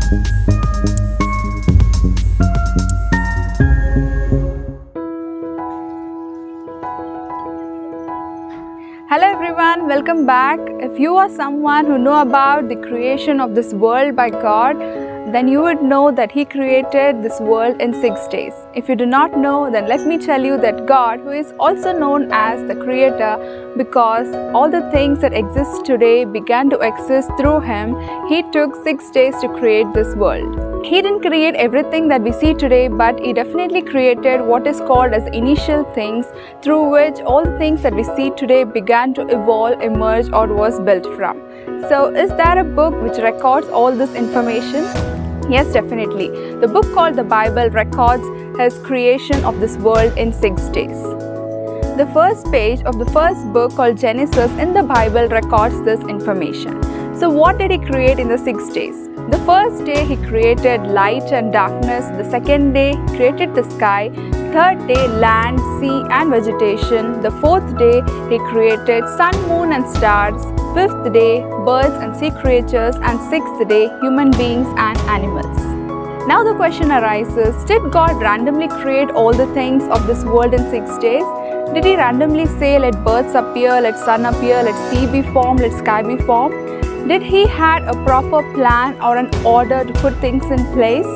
Hello everyone, welcome back. If you are someone who know about the creation of this world by God, then you would know that He created this world in 6 days. If you do not know, then let me tell you that God, who is also known as the Creator, because all the things that exist today began to exist through Him, He took 6 days to create this world. He didn't create everything that we see today, but He definitely created what is called as initial things, through which all the things that we see today began to evolve, emerge, or was built from. So, is there a book which records all this information? Yes, definitely. The book called the Bible records His creation of this world in 6 days. The first page of the first book called Genesis in the Bible records this information. So what did He create in the 6 days? The first day He created light and darkness. The second day He created the sky. Third day land, sea and vegetation. The fourth day He created sun, moon and stars. Fifth day birds and sea creatures. And sixth day human beings and animals. Now the question arises, did God randomly create all the things of this world in 6 days? Did He randomly say, let birds appear, let sun appear, let sea be formed, let sky be formed? Did He had a proper plan or an order to put things in place?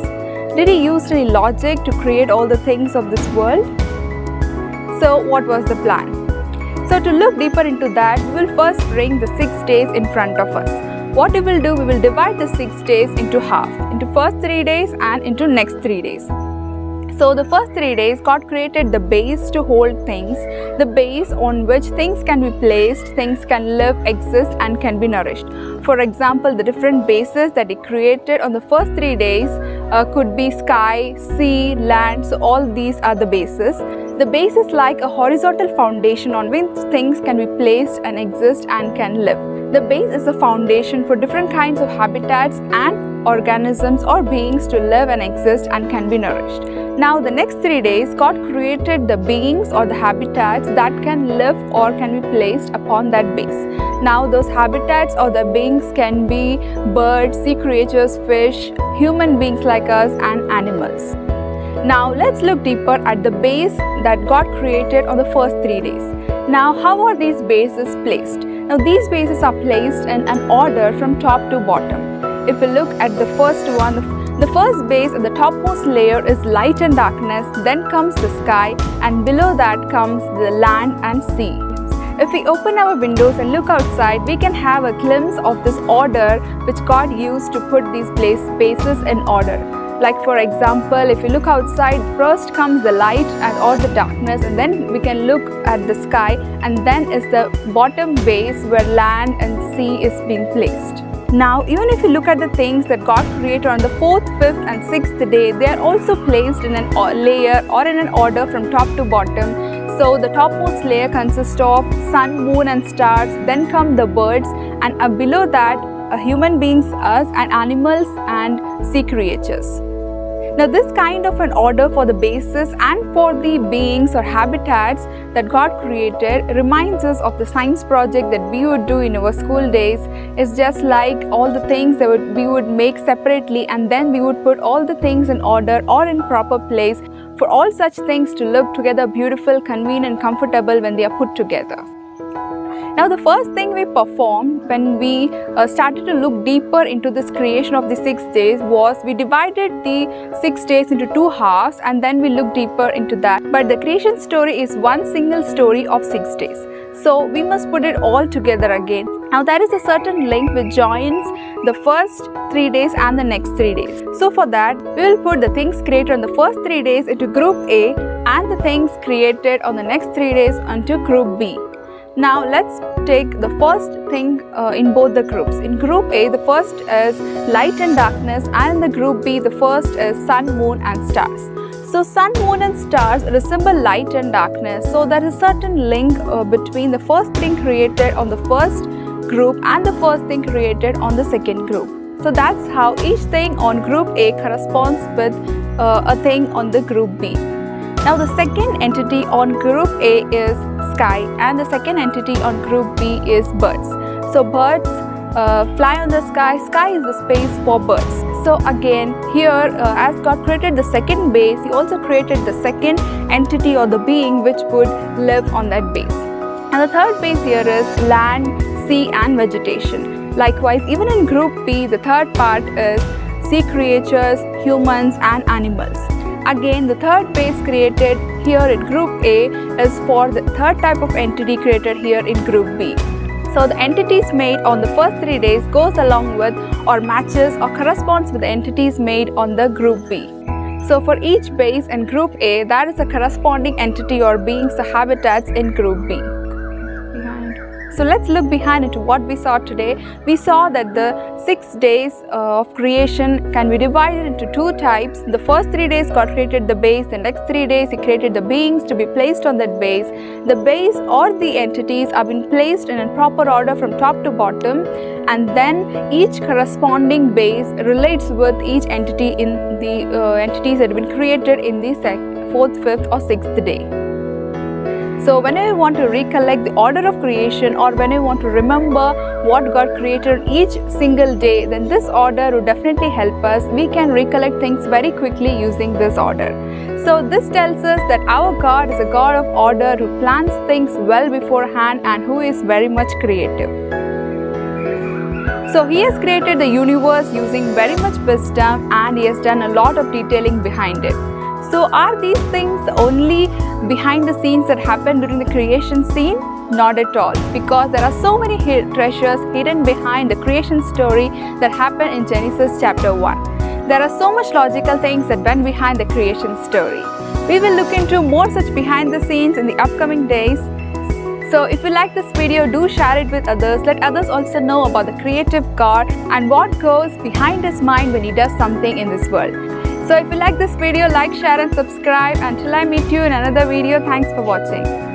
Did He use any logic to create all the things of this world? So what was the plan? So to look deeper into that, we will first bring the 6 days in front of us. What we will do, we will divide the 6 days into half, into first 3 days and into next 3 days. So the first 3 days, God created the base to hold things, the base on which things can be placed, things can live, exist and can be nourished. For example, the different bases that He created on the first 3 days could be sky, sea, land, so all these are the bases. The base is like a horizontal foundation on which things can be placed and exist and can live. The base is a foundation for different kinds of habitats and organisms or beings to live and exist and can be nourished. Now the next 3 days, God created the beings or the habitats that can live or can be placed upon that base. Now those habitats or the beings can be birds, sea creatures, fish, human beings like us and animals. Now let's look deeper at the base that God created on the first 3 days. Now how are these bases placed? Now these bases are placed in an order from top to bottom. If we look at the first one, the first base at the topmost layer is light and darkness, then comes the sky and below that comes the land and sea. If we open our windows and look outside, we can have a glimpse of this order which God used to put these bases in order. Like for example, if you look outside, first comes the light and or the darkness, and then we can look at the sky, and then is the bottom base where land and sea is being placed. Now, even if you look at the things that God created on the 4th, 5th and 6th day, they are also placed in a layer or in an order from top to bottom. So the topmost layer consists of sun, moon and stars, then come the birds, and below that human beings, us, and animals and sea creatures. Now this kind of an order for the bases and for the beings or habitats that God created reminds us of the science project that we would do in our school days. It's just like all the things that we would make separately, and then we would put all the things in order or in proper place for all such things to look together beautiful, convenient, comfortable when they are put together. Now the first thing we performed when we started to look deeper into this creation of the 6 days was we divided the 6 days into 2 halves, and then we looked deeper into that. But the creation story is one single story of 6 days. So we must put it all together again. Now there is a certain link which joins the first 3 days and the next 3 days. So for that, we will put the things created on the first 3 days into group A and the things created on the next 3 days onto group B. Now let's take the first thing in both the groups. In group A, the first is light and darkness, and in the group B, the first is sun, moon and stars. So sun, moon and stars resemble light and darkness. So there is a certain link between the first thing created on the first group and the first thing created on the second group. So that's how each thing on group A corresponds with a thing on the group B. Now the second entity on group A is sky, and the second entity on group B is birds. So birds fly on the sky. Sky is the space for birds. So again, here as God created the second base, He also created the second entity or the being which would live on that base. And the third base here is land, sea and vegetation. Likewise, even in group B, the third part is sea creatures, humans and animals. Again, the third base created here in group A is for the third type of entity created here in group B. So the entities made on the first 3 days goes along with or matches or corresponds with the entities made on the group B. So for each base in group A, that is a corresponding entity or beings or habitats in group B. So let's look behind into what we saw today. We saw that the 6 days of creation can be divided into 2 types. The first 3 days God created the base, the next 3 days He created the beings to be placed on that base. The base or the entities have been placed in a proper order from top to bottom, and then each corresponding base relates with each entity in the entities that have been created in the 4th, 5th or 6th day. So whenever you want to recollect the order of creation or when you want to remember what God created each single day, then this order would definitely help us. We can recollect things very quickly using this order. So this tells us that our God is a God of order who plans things well beforehand and who is very much creative. So He has created the universe using very much wisdom and He has done a lot of detailing behind it. So are these things only behind the scenes that happen during the creation scene? Not at all, because there are so many treasures hidden behind the creation story that happened in Genesis chapter 1. There are so much logical things that went behind the creation story. We will look into more such behind the scenes in the upcoming days. So if you like this video, do share it with others. Let others also know about the creative God and what goes behind His mind when He does something in this world. So if you like this video, like, share and subscribe. Until I meet you in another video, thanks for watching.